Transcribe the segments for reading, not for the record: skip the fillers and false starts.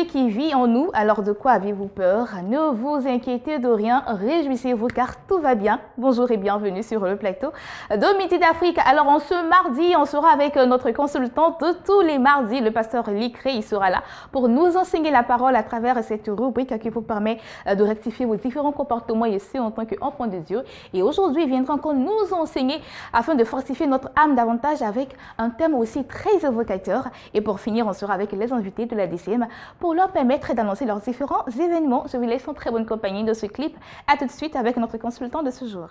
Dieu qui vit en nous, alors de quoi avez-vous peur? Ne vous inquiétez de rien, réjouissez-vous car tout va bien. Bonjour et bienvenue sur le plateau de Midi d'Afrique. Alors en ce mardi, on sera avec notre consultant de tous les mardis, le pasteur Licré. Il sera là pour nous enseigner la parole à travers cette rubrique qui vous permet de rectifier vos différents comportements ici en tant qu'enfant de Dieu. Et aujourd'hui, il viendra encore nous enseigner afin de fortifier notre âme davantage avec un thème aussi très évocateur. Et pour finir, on sera avec les invités de la DCM pour leur permettre d'annoncer leurs différents événements. Je vous laisse en très bonne compagnie de ce clip. À tout de suite avec notre consultant de ce jour.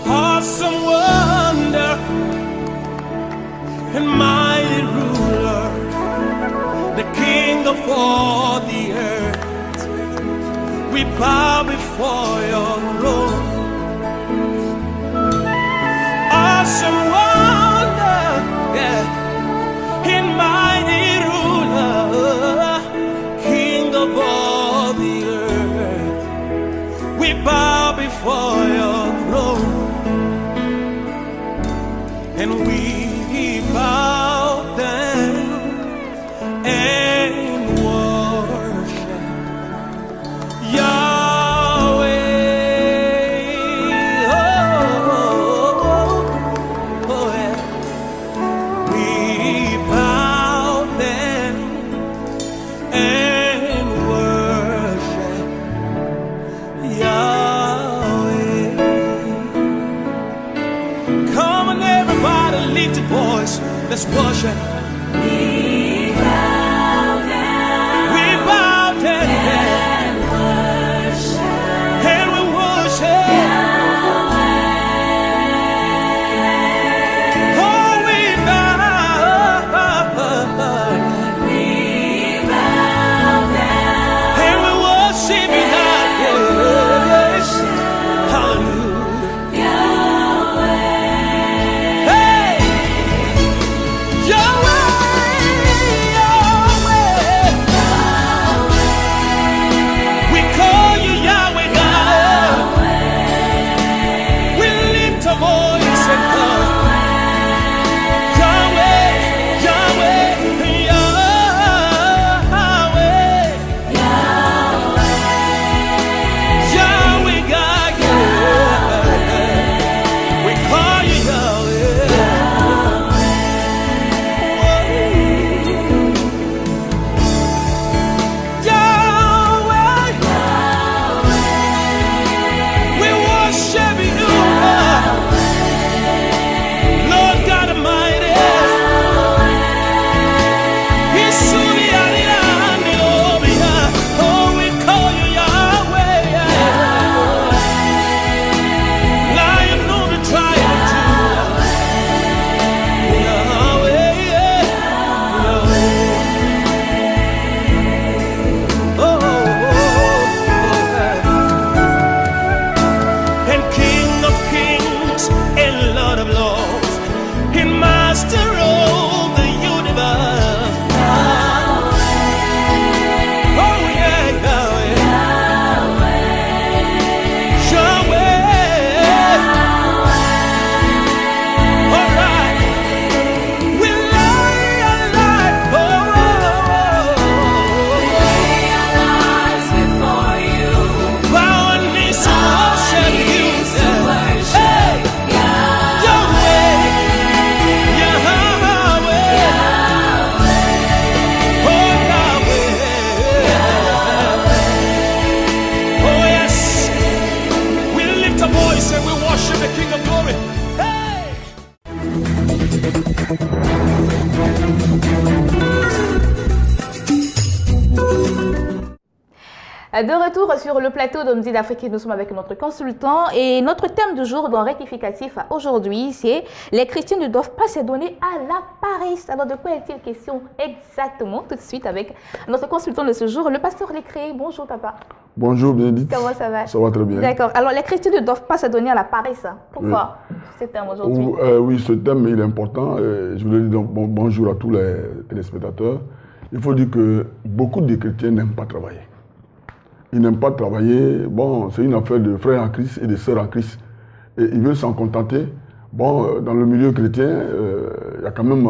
Awesome wonder and mighty ruler, the King of all the earth, we bow before your throne. Awesome wonder, yeah, and mighty ruler, King of all the earth, we bow before your throne. And we bow down and worship Yahweh. Oh, yeah. We bow down and worship Yahweh. Come on, everybody, lift your voice. Let's worship. We bow down. We bow down and worship. And we worship Yahweh. Oh, we bow. We bow down. And we worship Yahweh. Hallelujah. De retour sur le plateau de Midi d'Afrique, nous sommes avec notre consultant et notre thème du jour dans Rectificatif aujourd'hui, c'est les chrétiens ne doivent pas se donner à la paresse. Alors de quoi est-il question exactement? Tout de suite avec notre consultant de ce jour, le pasteur Licré. Bonjour papa. Bonjour Bénédicte. Comment ça va? Ça va très bien. D'accord. Alors, les chrétiens ne doivent pas s'adonner à la paresse. Hein. Pourquoi ce thème aujourd'hui? Oui, ce thème il est important. Je voulais dire donc, bonjour à tous les téléspectateurs. Il faut dire que beaucoup de chrétiens n'aiment pas travailler. Ils n'aiment pas travailler. Bon, c'est une affaire de frères en Christ et de sœurs en Christ. Et ils veulent s'en contenter. Bon, dans le milieu chrétien, il y a quand même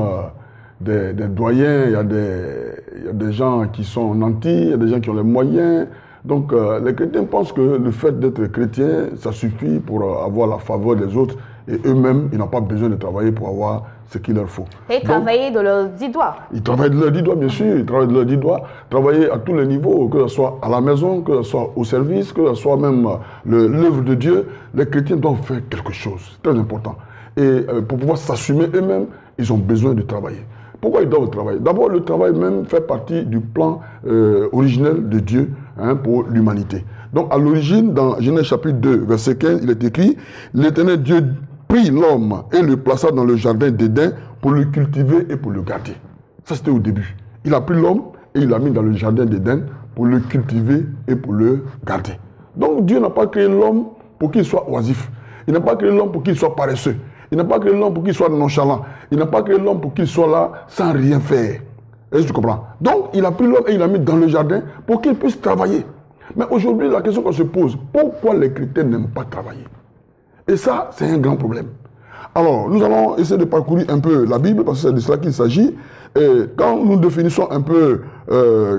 des doyens, il y a des gens qui sont nantis, il y a des gens qui ont les moyens. Donc, les chrétiens pensent que le fait d'être chrétien, ça suffit pour avoir la faveur des autres. Et eux-mêmes, ils n'ont pas besoin de travailler pour avoir ce qu'il leur faut. Et travailler de leurs 10 doigts. Ils travaillent de leurs 10 doigts, bien sûr. Ils travaillent de leurs 10 doigts. Travailler à tous les niveaux, que ce soit à la maison, que ce soit au service, que ce soit même l'œuvre de Dieu. Les chrétiens doivent faire quelque chose. C'est très important. Et pour pouvoir s'assumer eux-mêmes, ils ont besoin de travailler. Pourquoi ils doivent travailler? D'abord, le travail même fait partie du plan originel de Dieu pour l'humanité. Donc, à l'origine, dans Genèse chapitre 2, verset 15, il est écrit « L'Éternel Dieu prit l'homme et le plaça dans le jardin d'Éden pour le cultiver et pour le garder. » Ça, c'était au début. Il a pris l'homme et il l'a mis dans le jardin d'Éden pour le cultiver et pour le garder. Donc, Dieu n'a pas créé l'homme pour qu'il soit oisif. Il n'a pas créé l'homme pour qu'il soit paresseux. Il n'a pas créé l'homme pour qu'il soit nonchalant. Il n'a pas créé l'homme pour qu'il soit là sans rien faire. Est-ce que tu comprends? Donc, il a pris l'homme et il l'a mis dans le jardin pour qu'il puisse travailler. Mais aujourd'hui, la question qu'on se pose, pourquoi les chrétiens n'aiment pas travailler? Et ça, c'est un grand problème. Alors, nous allons essayer de parcourir un peu la Bible, parce que c'est de cela qu'il s'agit. Et quand nous définissons un peu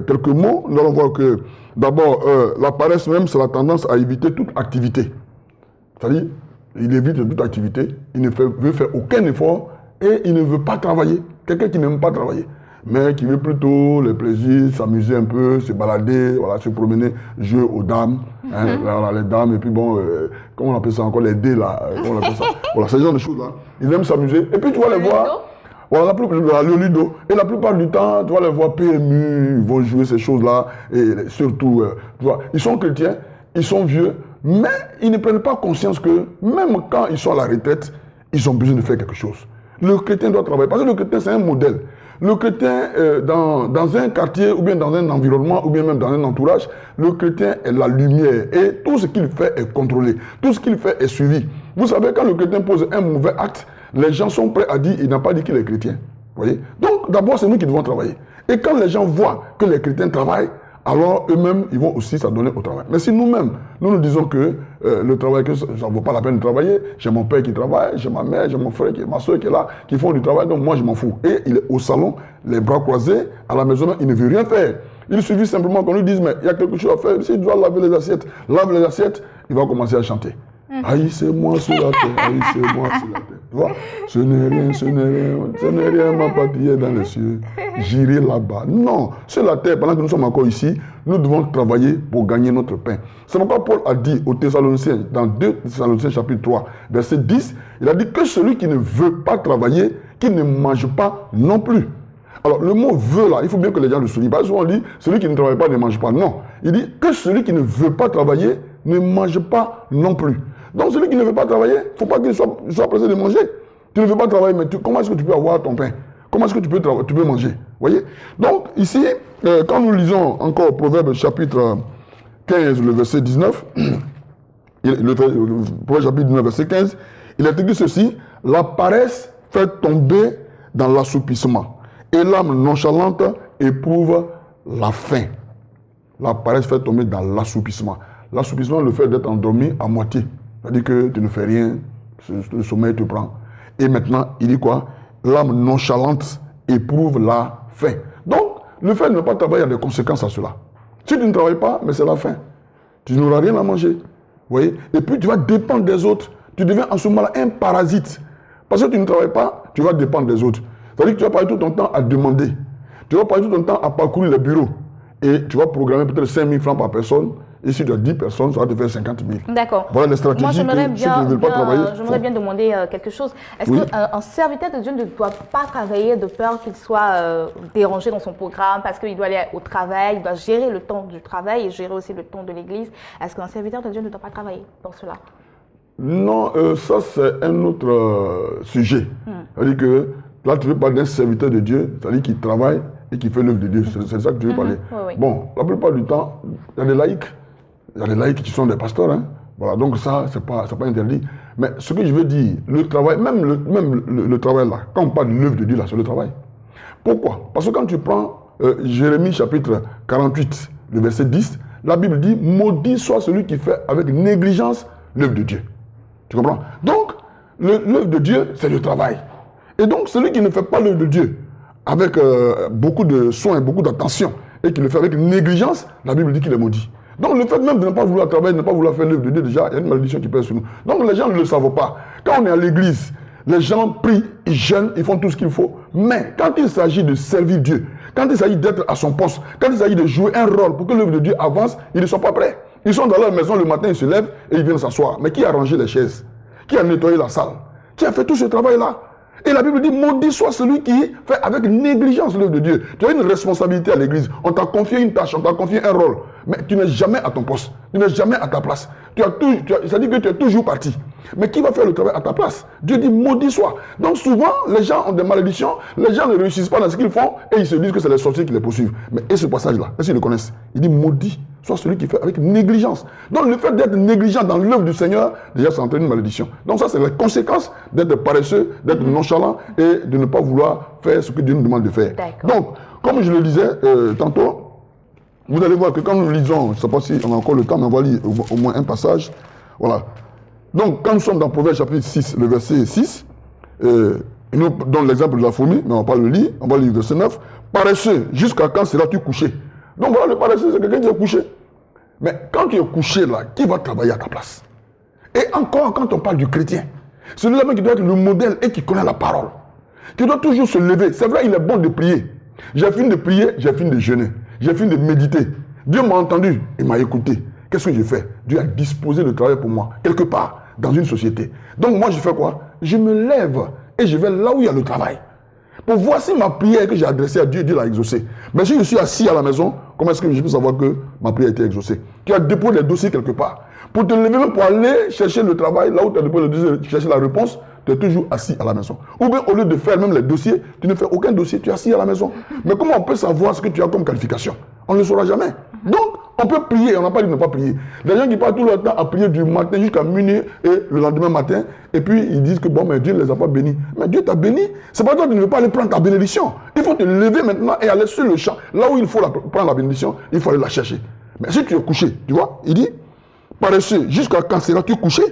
quelques mots, nous allons voir que, d'abord, la paresse même, c'est la tendance à éviter toute activité. C'est-à-dire, il évite toute activité, il ne veut faire aucun effort et il ne veut pas travailler. Quelqu'un qui n'aime pas travailler, mais qui veut plutôt les plaisirs, s'amuser un peu, se balader, voilà, se promener, jouer aux dames, les dames, et puis bon, comment on appelle ça encore, les dés là, comment on appelle ça? Voilà, ce genre de choses là. Ils aiment s'amuser. Et puis tu vas les voir, voilà, le ludo. Et la plupart du temps, tu vas les voir PMU, ils vont jouer ces choses là, et surtout, tu vois, ils sont chrétiens, ils sont vieux, mais ils ne prennent pas conscience que même quand ils sont à la retraite, ils ont besoin de faire quelque chose. Le chrétien doit travailler, parce que le chrétien c'est un modèle. Le chrétien, dans un quartier, ou bien dans un environnement, ou bien même dans un entourage, le chrétien est la lumière. Et tout ce qu'il fait est contrôlé. Tout ce qu'il fait est suivi. Vous savez, quand le chrétien pose un mauvais acte, les gens sont prêts à dire, il n'a pas dit qu'il est chrétien. Vous voyez? Donc, d'abord, c'est nous qui devons travailler. Et quand les gens voient que les chrétiens travaillent, alors eux-mêmes, ils vont aussi s'adonner au travail. Mais si nous-mêmes, nous disons que le travail, que ça ne vaut pas la peine de travailler, j'ai mon père qui travaille, j'ai ma mère, j'ai mon frère, ma soeur qui est là, qui font du travail, donc moi je m'en fous. Et il est au salon, les bras croisés, à la maison, il ne veut rien faire. Il suffit simplement qu'on lui dise, mais il y a quelque chose à faire, s'il doit laver les assiettes, lave les assiettes, il va commencer à chanter. Haïssez-moi sur la terre, haïssez-moi sur la terre. Tu vois? Ce n'est rien, ma patrie est dans les cieux. J'irai là-bas. Non, sur la terre, pendant que nous sommes encore ici, nous devons travailler pour gagner notre pain. C'est pourquoi Paul a dit aux Thessaloniciens, dans 2 Thessaloniciens chapitre 3, verset 10, il a dit que celui qui ne veut pas travailler, qu'il ne mange pas non plus. Alors, le mot veut là, il faut bien que les gens le soulignent. Pas souvent on dit, celui qui ne travaille pas ne mange pas. Non, il dit que celui qui ne veut pas travailler ne mange pas non plus. Donc, celui qui ne veut pas travailler, il ne faut pas qu'il soit pressé de manger. Tu ne veux pas travailler, mais comment est-ce que tu peux avoir ton pain? Comment est-ce que tu peux manger? Voyez? Donc, ici, quand nous lisons encore Proverbe chapitre 15, le verset 19, Proverbe chapitre 19, verset 15, il est écrit ceci: la paresse fait tomber dans l'assoupissement, et l'âme nonchalante éprouve la faim. La paresse fait tomber dans l'assoupissement. L'assoupissement, le fait d'être endormi à moitié. C'est-à-dire que tu ne fais rien, le sommeil te prend. Et maintenant, il dit quoi? L'âme nonchalante éprouve la faim. Donc, le fait de ne pas travailler a des conséquences à cela. Si tu ne travailles pas, mais c'est la faim. Tu n'auras rien à manger. Vous voyez? Et puis, tu vas dépendre des autres. Tu deviens en ce moment-là un parasite. Parce que tu ne travailles pas, tu vas dépendre des autres. C'est-à-dire que tu vas passer tout ton temps à demander. Tu vas passer tout ton temps à parcourir les bureaux. Et tu vas programmer peut-être 5 000 francs par personne. Et si tu as 10 personnes, ça va te faire 50 000. D'accord. Voilà les stratégies. Moi, j'aimerais bien demander quelque chose. Est-ce qu'un serviteur de Dieu ne doit pas travailler de peur qu'il soit dérangé dans son programme parce qu'il doit aller au travail, il doit gérer le temps du travail et gérer aussi le temps de l'église? Est-ce qu'un serviteur de Dieu ne doit pas travailler pour cela? Non, ça c'est un autre sujet. C'est-à-dire que là, tu veux parler d'un serviteur de Dieu, c'est-à-dire qui travaille et qui fait l'œuvre de Dieu. C'est ça que tu veux parler. Oui. Bon, la plupart du temps, il y a des laïcs. Il y a des laïcs qui sont des pasteurs. Hein. Voilà, donc ça, c'est pas interdit. Mais ce que je veux dire, le travail, même le travail là, quand on parle de l'œuvre de Dieu là, c'est le travail. Pourquoi? Parce que quand tu prends Jérémie chapitre 48, le verset 10, la Bible dit, maudit soit celui qui fait avec négligence l'œuvre de Dieu. Tu comprends? Donc, l'œuvre de Dieu, c'est le travail. Et donc, celui qui ne fait pas l'œuvre de Dieu avec beaucoup de soin, beaucoup d'attention, et qui le fait avec négligence, la Bible dit qu'il est maudit. Donc, le fait même de ne pas vouloir travailler, de ne pas vouloir faire l'œuvre de Dieu, déjà, il y a une malédiction qui pèse sur nous. Donc, les gens ne le savent pas. Quand on est à l'église, les gens prient, ils jeûnent, ils font tout ce qu'il faut. Mais quand il s'agit de servir Dieu, quand il s'agit d'être à son poste, quand il s'agit de jouer un rôle pour que l'œuvre de Dieu avance, ils ne sont pas prêts. Ils sont dans leur maison le matin, ils se lèvent et ils viennent s'asseoir. Mais qui a rangé les chaises? Qui a nettoyé la salle? Qui a fait tout ce travail-là? Et la Bible dit, maudit soit celui qui fait avec négligence l'œuvre de Dieu. Tu as une responsabilité à l'église. On t'a confié une tâche, on t'a confié un rôle. Mais tu n'es jamais à ton poste. Tu n'es jamais à ta place. Ça dit que tu es toujours parti. Mais qui va faire le travail à ta place? Dieu dit, maudit soit. Donc souvent, les gens ont des malédictions. Les gens ne réussissent pas dans ce qu'ils font et ils se disent que c'est les sorciers qui les poursuivent. Mais et ce passage-là, est-ce qu'ils le connaissent? Il dit, maudit soit celui qui fait avec négligence. Donc le fait d'être négligent dans l'œuvre du Seigneur, déjà ça entraîne une malédiction. Donc ça c'est la conséquence d'être paresseux, d'être nonchalant et de ne pas vouloir faire ce que Dieu nous demande de faire. Donc, comme je le disais tantôt, vous allez voir que quand nous lisons, je ne sais pas si on a encore le temps, mais on va lire au moins un passage. Voilà. Donc quand nous sommes dans Proverbe chapitre 6, le verset 6, il nous donne l'exemple de la fourmi, mais on va pas le lire, on va lire le verset 9. Paresseux, jusqu'à quand seras-tu couché? Donc voilà, le paresseux, c'est quelqu'un qui est couché. Mais quand tu es couché là, qui va travailler à ta place? Et encore, quand on parle du chrétien, celui-là même qui doit être le modèle et qui connaît la parole, qui doit toujours se lever. C'est vrai, il est bon de prier. J'ai fini de prier, j'ai fini de jeûner, j'ai fini de méditer. Dieu m'a entendu, il m'a écouté. Qu'est-ce que j'ai fait? Dieu a disposé le travail pour moi, quelque part, dans une société. Donc moi, je fais quoi? Je me lève et je vais là où il y a le travail. Pour voir si ma prière que j'ai adressée à Dieu, Dieu l'a exaucée. Mais si je suis assis à la maison, comment est-ce que je peux savoir que ma prière a été exaucée? Tu as déposé les dossiers quelque part. Pour te lever, même pour aller chercher le travail, là où tu as déposé le dossier, chercher la réponse, tu es toujours assis à la maison. Ou bien au lieu de faire même les dossiers, tu ne fais aucun dossier, tu es assis à la maison. Mais comment on peut savoir ce que tu as comme qualification? On ne le saura jamais. Donc, on peut prier, on n'a pas dit de ne pas prier. Les gens qui passent tout le temps à prier du matin jusqu'à minuit et le lendemain matin, et puis ils disent que bon, mais Dieu ne les a pas bénis. Mais Dieu t'a béni, c'est pas toi qui ne veux pas aller prendre ta bénédiction. Il faut te lever maintenant et aller sur le champ. Là où il faut prendre la bénédiction, il faut aller la chercher. Mais si tu es couché, tu vois, il dit, paresseux, jusqu'à quand seras-tu couché?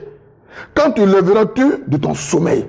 Quand te lèveras-tu de ton sommeil?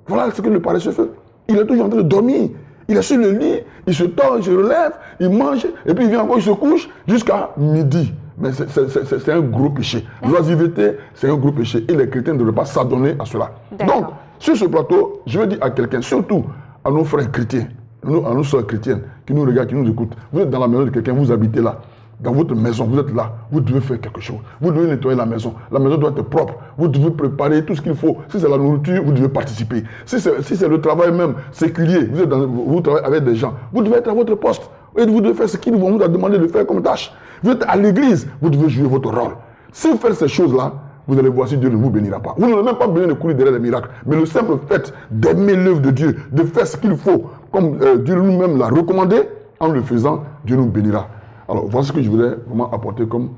Voilà ce que le paresseux fait. Il est toujours en train de dormir. Il est sur le lit, il se tord, il se relève, il mange, et puis il vient encore, il se couche jusqu'à midi. Mais c'est un gros péché. L'oisiveté, c'est un gros péché. Et les chrétiens ne devraient pas s'adonner à cela. Donc, sur ce plateau, je veux dire à quelqu'un, surtout à nos frères chrétiens, à nos soeurs chrétiennes qui nous regardent, qui nous écoutent. Vous êtes dans la maison de quelqu'un, vous habitez là. Dans votre maison, vous êtes là, vous devez faire quelque chose. Vous devez nettoyer la maison doit être propre. Vous devez préparer tout ce qu'il faut. Si c'est la nourriture, vous devez participer. Si c'est le travail même séculier, vous travaillez avec des gens, vous devez être à votre poste. Et vous devez faire ce qu'il vous a demandé de faire comme tâche. Vous êtes à l'église, vous devez jouer votre rôle. Si vous faites ces choses-là, vous allez voir si Dieu ne vous bénira pas. Vous n'avez même pas besoin de courir derrière les miracles. Mais le simple fait d'aimer l'œuvre de Dieu, de faire ce qu'il faut, comme Dieu lui-même l'a recommandé, en le faisant, Dieu nous bénira. Alors, voilà ce que je voulais vraiment apporter comme...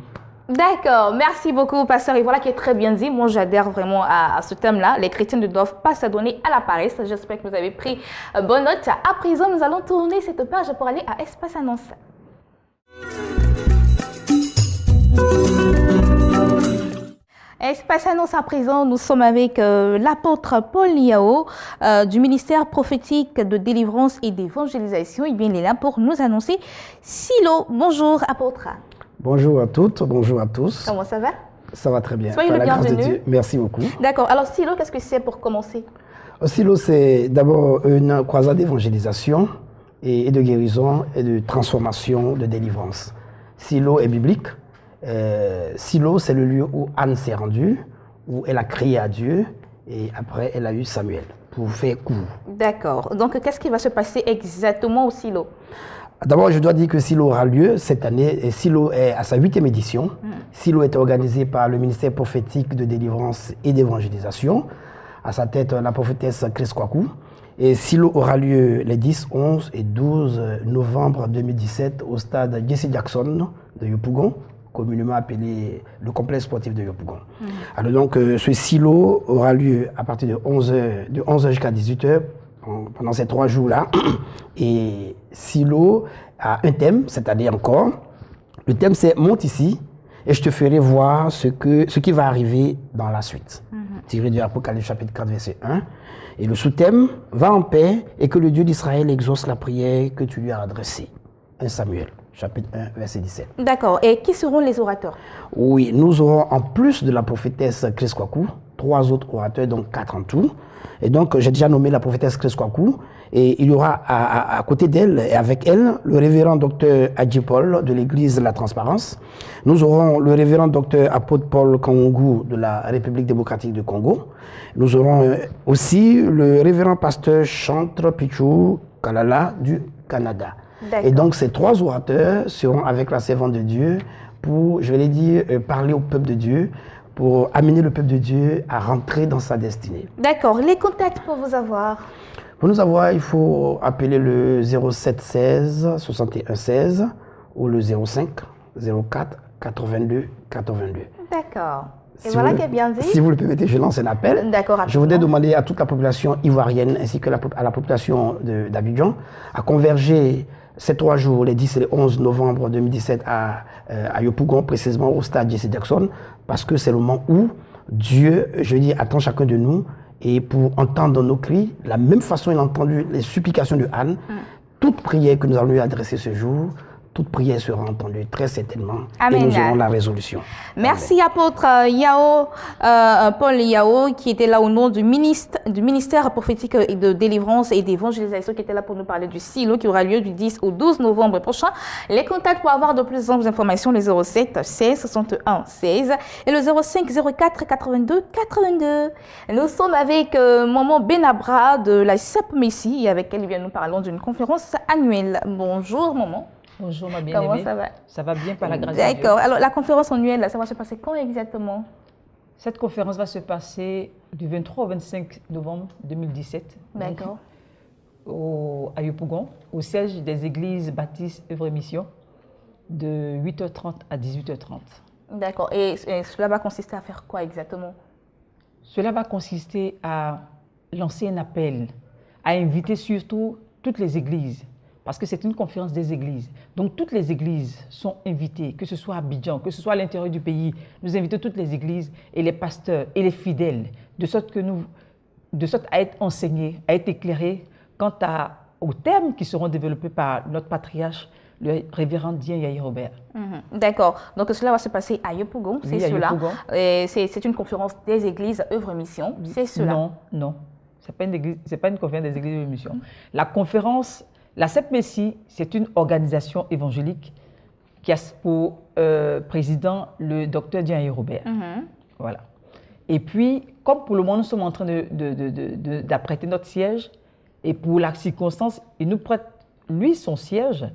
D'accord, merci beaucoup, pasteur. Et voilà qui est très bien dit. Moi, j'adhère vraiment à ce thème-là. Les chrétiens ne doivent pas s'adonner à la paresse. J'espère que vous avez pris bonne note. À présent, nous allons tourner cette page pour aller à Espace Annonce. Espace Annonce à présent, nous sommes avec l'apôtre Paul Liao du ministère prophétique de délivrance et d'évangélisation. Il est là pour nous annoncer Silo. Bonjour apôtre. Bonjour à toutes, bonjour à tous. Comment ça va? Ça va très bien. Soyez le bienvenu. Merci beaucoup. D'accord. Alors Silo, qu'est-ce que c'est pour commencer? Silo, c'est d'abord une croisade d'évangélisation et de guérison et de transformation, de délivrance. Silo est biblique. Silo, c'est le lieu où Anne s'est rendue, où elle a crié à Dieu et après elle a eu Samuel, pour faire court. D'accord. Donc qu'est-ce qui va se passer exactement au Silo? D'abord, je dois dire que Silo aura lieu cette année. Et Silo est à sa 8e édition. Silo est organisé par le ministère prophétique de délivrance et d'évangélisation. À sa tête, la prophétesse Chris Kwaku. Et Silo aura lieu les 10, 11 et 12 novembre 2017 au stade Jesse Jackson de Yopougon, communément appelé le complexe sportif de Yopougon. Alors donc, ce silo aura lieu à partir de 11h jusqu'à 18h, pendant ces 3 jours-là. Et silo a un thème, c'est-à-dire encore, le thème c'est « Monte ici » et je te ferai voir ce qui va arriver dans la suite. Tiré du Apocalypse chapitre 4, verset 1. Et le sous-thème « Va en paix et que le Dieu d'Israël exauce la prière que tu lui as adressée ». 1 Samuel, chapitre 1, verset 17. D'accord. Et qui seront les orateurs? Oui, nous aurons en plus de la prophétesse Chris Kwaku, 3 autres orateurs, donc 4 en tout. Et donc, j'ai déjà nommé la prophétesse Chris Kwaku. Et il y aura à côté d'elle et avec elle le révérend docteur Adji Paul de l'église de la Transparence. Nous aurons le révérend docteur apôtre Paul Kangougou de la République démocratique du Congo. Nous aurons aussi le révérend pasteur Chantre Pichou Kalala du Canada. Et donc, ces 3 orateurs seront avec la servante de Dieu pour, je vais dire, parler au peuple de Dieu, pour amener le peuple de Dieu à rentrer dans sa destinée. D'accord. Les contacts pour vous avoir? Pour nous avoir, il faut appeler le 07 16 61 16 ou le 05 04 82 82. D'accord. Et voilà qui est bien dit. Si vous le permettez, je lance un appel. D'accord. Je voudrais demander à toute la population ivoirienne ainsi que à la population d'Abidjan à converger ces 3 jours, les 10 et les 11 novembre 2017 à Yopougon, précisément au stade Jesse Jackson, parce que c'est le moment où Dieu, je dis, attend chacun de nous et pour entendre nos cris, de la même façon il a entendu les supplications de Anne, toute prière que nous allons lui adresser ce jour, toute prière sera entendue très certainement. Amen. Et nous aurons la résolution. Merci apôtre Yao, Paul Yao, qui était là au nom du ministère prophétique de délivrance et d'évangélisation, qui était là pour nous parler du silo qui aura lieu du 10 au 12 novembre prochain. Les contacts pour avoir de plus d'informations, les 07 16 61 16 et le 05 04 82 82. Nous sommes avec Maman Benabra de la CEP Messi, avec elle nous parlons d'une conférence annuelle. Bonjour Maman. Bonjour ma bien-aimée. Comment ça va? Ça va bien par la grâce de Dieu. D'accord. Alors la conférence annuelle, là, ça va se passer quand exactement? Cette conférence va se passer du 23 au 25 novembre 2017. D'accord. À Yopougon, au siège des églises baptistes œuvre et mission, de 8h30 à 18h30. D'accord. Et cela va consister à faire quoi exactement? Cela va consister à lancer un appel, à inviter surtout toutes les églises, parce que c'est une conférence des églises. Donc toutes les églises sont invitées, que ce soit à Abidjan, que ce soit à l'intérieur du pays. Nous invitons toutes les églises et les pasteurs et les fidèles, de sorte à être enseignés, à être éclairés quant aux thèmes qui seront développés par notre patriarche, le révérend Dien Yahi Robert. D'accord. Donc cela va se passer à Yopougon, c'est cela. C'est une conférence des églises œuvre mission, c'est cela. Non. C'est pas une conférence des églises œuvre mission. La conférence, la CEP Messi, c'est une organisation évangélique qui a pour président le docteur Dien Yahi Robert. Voilà. Et puis, comme pour le moment, nous sommes en train d'apprêter notre siège, et pour la circonstance, il nous prête, lui, son siège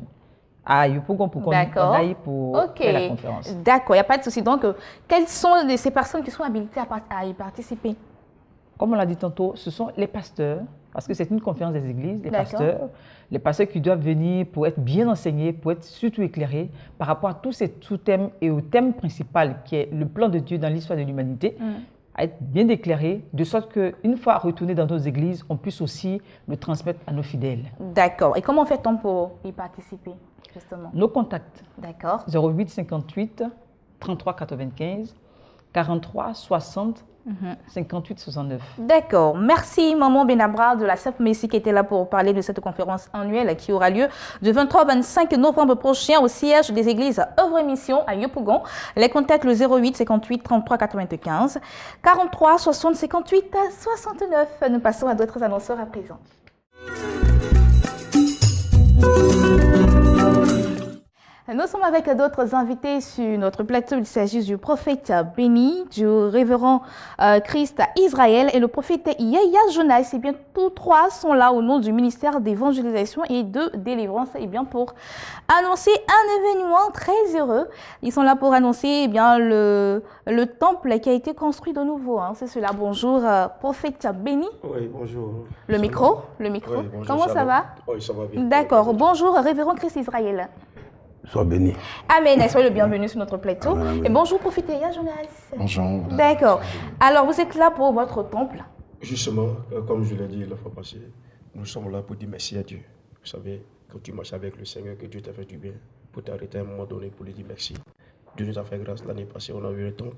à Yopougon pour qu'on aille pour faire la conférence. D'accord, il n'y a pas de souci. Donc, quelles sont ces personnes qui sont habilitées à y participer? Comme on l'a dit tantôt, ce sont les pasteurs, parce que c'est une conférence des églises, les pasteurs qui doivent venir pour être bien enseignés, pour être surtout éclairés par rapport à tous ces sous-thèmes et au thème principal qui est le plan de Dieu dans l'histoire de l'humanité, à être bien éclairés, de sorte qu'une fois retournés dans nos églises, on puisse aussi le transmettre à nos fidèles. D'accord. Et comment fait-on pour y participer, justement? Nos contacts. D'accord. 08 58 33 95 43 60 58 69. D'accord. Merci Maman Benabra de la CEP Messi qui était là pour parler de cette conférence annuelle qui aura lieu du 23 au 25 novembre prochain au siège des églises œuvre et mission à Yopougon. Les contacts le 08 58 33 95 43 60 58 69. Nous passons à d'autres annonceurs à présent. Nous sommes avec d'autres invités sur notre plateau. Il s'agit du prophète Béni, du révérend Christ Israël et le prophète Yaya Jonas. Et bien, tous trois sont là au nom du ministère d'évangélisation et de délivrance. Et bien, pour annoncer un événement très heureux. Ils sont là pour annoncer bien le temple qui a été construit de nouveau. C'est cela. Bonjour, prophète Béni. Oui, bonjour. Le micro. Oui, bonjour, Comment ça va? Oui, ça va bien. D'accord. Bonjour, révérend Christ Israël. Sois béni. Amen. Soyez le bienvenu sur notre plateau. Amen. Et bonjour, Prophète Eya Jonas. Bonjour. D'accord. Alors, vous êtes là pour votre temple. Justement, comme je l'ai dit la fois passée, nous sommes là pour dire merci à Dieu. Vous savez, quand tu marches avec le Seigneur, que Dieu t'a fait du bien, pour t'arrêter à un moment donné pour lui dire merci. Dieu nous a fait grâce. L'année passée, on a vu le temple.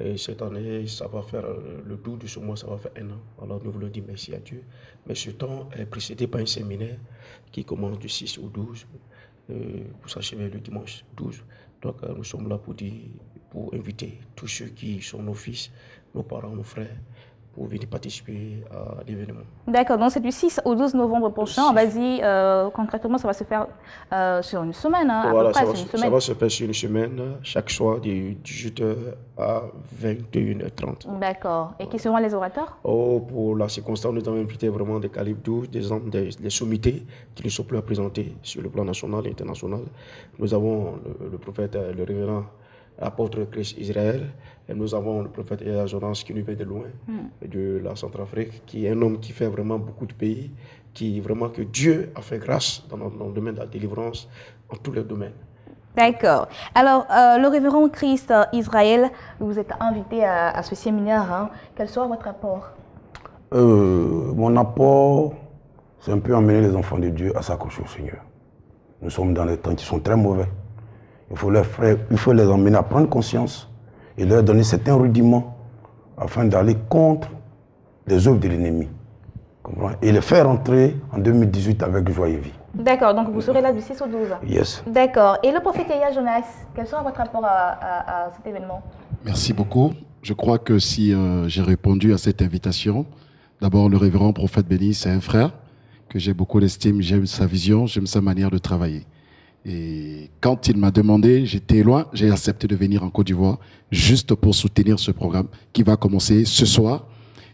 Et cette année, ça va faire le 12 de ce mois, ça va faire 1 an. Alors nous voulons dire merci à Dieu. Mais ce temps est précédé par un séminaire qui commence du 6 au 12 pour s'achever le dimanche 12. Donc nous sommes là pour inviter tous ceux qui sont nos fils, nos parents, nos frères, pour venir participer à l'événement. D'accord, donc c'est du 6 au 12 novembre prochain. On va dire concrètement, ça va se faire sur une semaine. Hein, Voilà, à peu près, sur une ça semaine. va se faire sur une semaine, chaque soir de 18h à 21h30. D'accord. Et qui seront les orateurs? Pour la circonstance, nous avons invité vraiment des calibres 12, des sommités qui ne sont plus à présenter sur le plan national et international. Nous avons le prophète, le révérend apôtre Christ Israël, et nous avons le prophète Eya Jonas qui nous vient de loin, de la Centrafrique, qui est un homme qui fait vraiment beaucoup de pays, qui vraiment que Dieu a fait grâce dans le domaine de la délivrance, en tous les domaines. D'accord. Alors, le révérend Christ Israël, vous êtes invité à ce séminaire. Hein. Quel sera votre apport? Mon apport, c'est un peu amener les enfants de Dieu à s'accrocher au Seigneur. Nous sommes dans des temps qui sont très mauvais. Il faut les emmener à prendre conscience et leur donner certains rudiments afin d'aller contre les œuvres de l'ennemi. Et les faire entrer en 2018 avec joie et vie. D'accord, donc vous serez là du 6 au 12. Yes. D'accord. Et le prophète Eya Jonas, quel sera votre rapport à cet événement? Merci beaucoup. Je crois que si j'ai répondu à cette invitation, d'abord le révérend prophète béni, c'est un frère que j'ai beaucoup d'estime, j'aime sa vision, j'aime sa manière de travailler. Et quand il m'a demandé, j'étais loin, j'ai accepté de venir en Côte d'Ivoire juste pour soutenir ce programme qui va commencer ce soir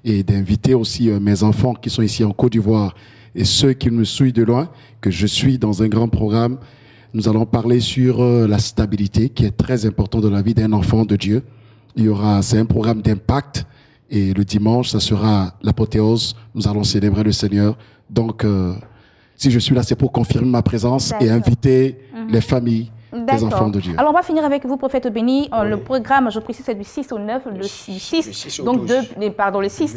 et d'inviter aussi mes enfants qui sont ici en Côte d'Ivoire et ceux qui me suivent de loin, que je suis dans un grand programme. Nous allons parler sur la stabilité qui est très important dans la vie d'un enfant de Dieu. C'est un programme d'impact et le dimanche, ça sera l'apothéose. Nous allons célébrer le Seigneur. Donc, si je suis là, c'est pour confirmer ma présence et inviter les familles des enfants de Dieu. Alors, on va finir avec vous, prophète béni. Le programme, je précise, c'est du 6 au 9, le 6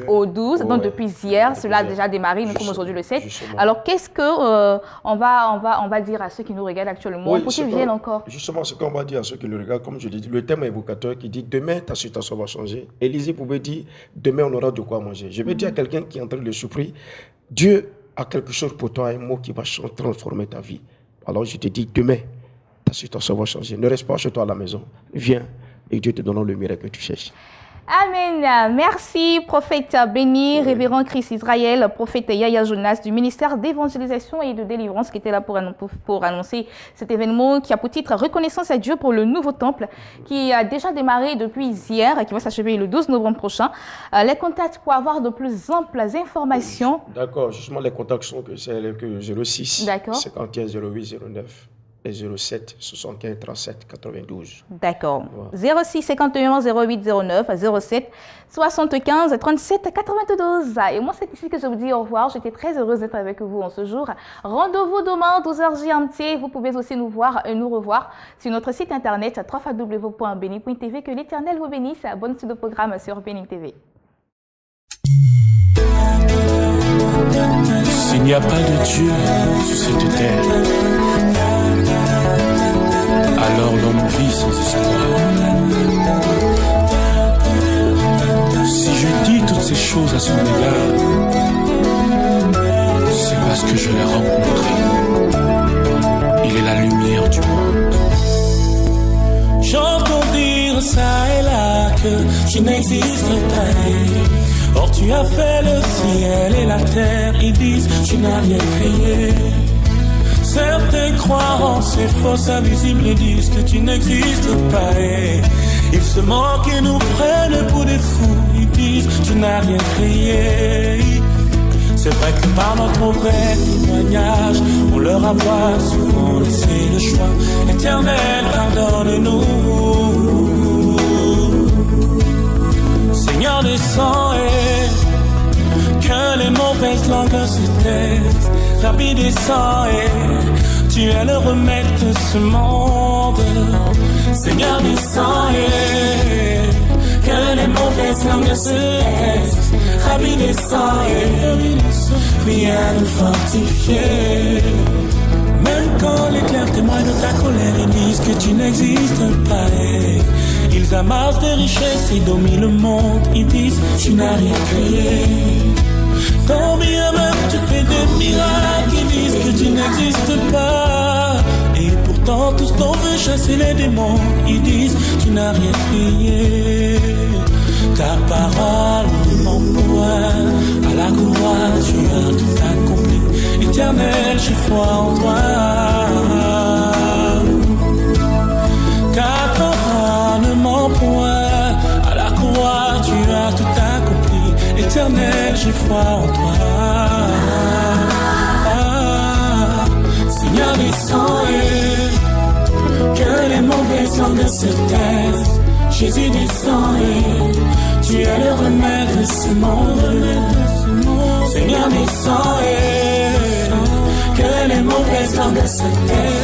au 12. Donc, depuis hier, cela a déjà démarré. Nous sommes aujourd'hui le 7. Justement. Alors, qu'est-ce que on va dire à ceux qui nous regardent actuellement pour qu'ils viennent encore? Justement, ce qu'on va dire à ceux qui nous regardent, comme je l'ai dit, le thème évocateur qui dit demain, ta situation va changer. Élisée pouvait dire demain, on aura de quoi manger. Je vais dire à quelqu'un qui est en train de souffrir, Dieu a quelque chose pour toi, un mot qui va transformer ta vie. Alors je te dis, demain, ta situation va changer. Ne reste pas chez toi à la maison. Viens et Dieu te donnera le miracle que tu cherches. Amen. Merci, prophète béni, révérend Christ Israël, prophète Eya Jonas du ministère d'évangélisation et de délivrance qui était là pour annoncer cet événement qui a pour titre Reconnaissance à Dieu pour le nouveau temple qui a déjà démarré depuis hier et qui va s'achever le 12 novembre prochain. Les contacts pour avoir de plus amples informations. D'accord, justement les contacts sont que c'est le 06 51 08 09. Et 07 75 37 92. D'accord. Voilà. 06 51 08 09 07 75 37 92. Et moi, c'est ici que je vous dis au revoir. J'étais très heureuse d'être avec vous en ce jour. Rendez-vous demain, 12h GMT. Vous pouvez aussi nous voir et nous revoir sur notre site internet www.beni.tv. Que l'Éternel vous bénisse. Bonne suite de programme sur Beni TV. S'il n'y a pas de Dieu sur cette terre, alors l'homme vit sans espoir. Si je dis toutes ces choses à son égard, c'est parce que je l'ai rencontré. Il est la lumière du monde. J'entends dire ça et là que tu n'existes pas. Or tu as fait le ciel et la terre. Ils disent tu n'as rien créé. Certains croient en ces fausses invisibles et disent que tu n'existes pas. Et ils se moquent et nous prennent pour des fous. Ils disent tu n'as rien créé. C'est vrai que par notre mauvais témoignage, on leur a pas souvent laissé le choix. Éternel, pardonne-nous. Seigneur, descends et que les mauvaises langues se taisent. Rabbi, descends et tu tu es le remède de ce monde. Seigneur, descends et que les mauvaises langues se taisent. Rabbi, descends et viens nous fortifier. Même quand les clercs témoignent de ta colère, ils disent que tu n'existes pas. Ils amassent des richesses et dominent le monde. Ils disent tu n'as rien créé. Quand bien même tu fais des miracles, ils disent que tu n'existes pas. Et pourtant tous t'en veulent chasser les démons. Ils disent tu n'as rien créé. Ta parole m'envoie à la croix, tu as tout accompli. Éternel, j'ai foi en toi. Ta parole m'envoie à la croix, tu as tout accompli. Éternel, j'ai foi en toi. Seigneur, descends et que les mauvaises langues se taisent. Jésus, descends et tu es le remède de ce monde. Seigneur, descends et que les mauvaises langues se taisent.